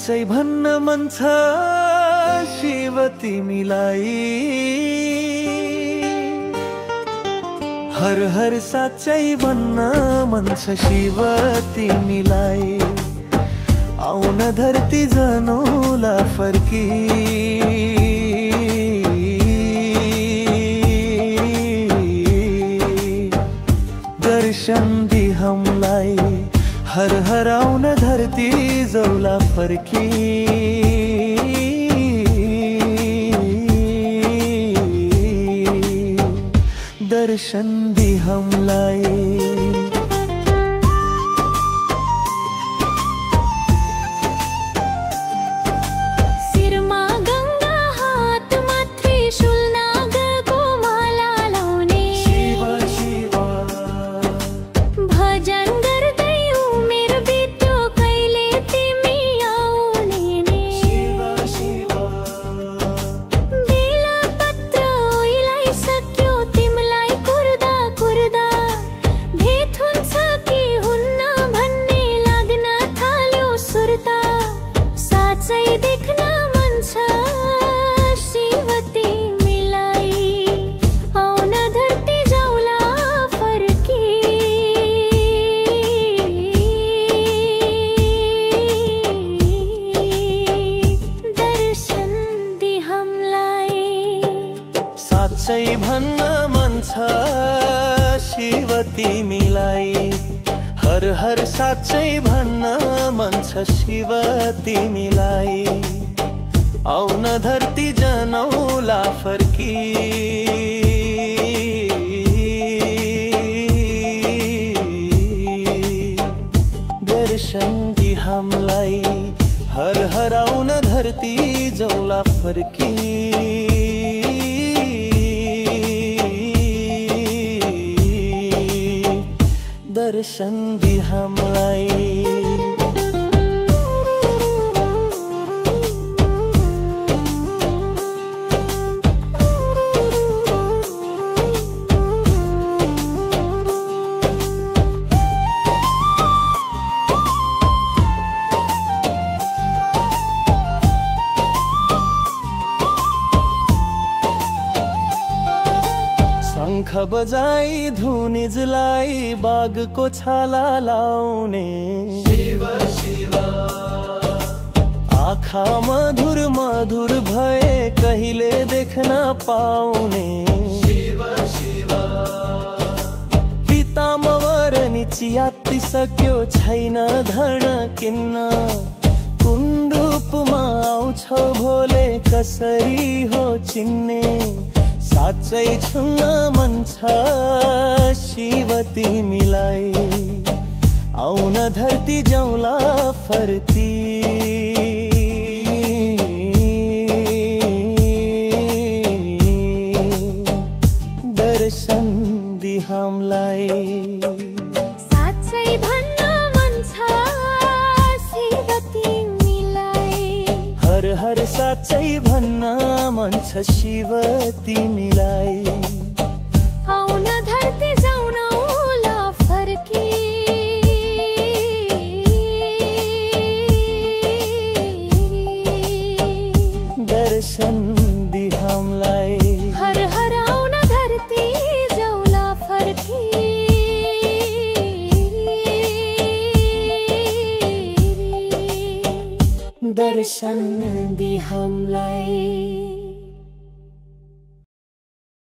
साँच्चै भन्न मन छ शिव तिमीलाई। हर हर साँच्चै भन्न मन छ शिव तिमीलाई। आउन धरती जनौला फर्की, दर्शन दी हमलाई। हर हर आउन धरती जौला फर्की, दर्शन दी हमलाई। साँच्चै भन्न मन छ शिव तिमीलाई। हर हर साँच्चै भन्न मन छ शिव तिमीलाई। आउन धरती जनौला फर्की, दर्शन दी हमलाई। हर हर आउन धरती जौला फर्की, दर्शन दी हमलाई। शंख बजाई धुनिजलाई बाघको छाला लाउने, शिव शिव। आँखा मधुर मधुर भए कहिले देख्न पाउने, शिव शिव। पितामवर नि चियातिसक्यो छैन धन किन्न, कुन रूपमा आउँछौ भोले कसरी हो चिन्ने। साँच्चै छुन्न मन छ शिव तिमीलाई। आउन धरती जौला फर्ती, दर्शन दी हमलाई। साँच्चै भन्न मन छ शिव तिमीलाई। हर हर साँच्चै भन्न मन छ शिव तिमीलाई। आउन धरती जौला फर्की, दर्शन दी हमलाई। हर हर आउन धरती जौला फर्की, दर्शन दी हमलाई।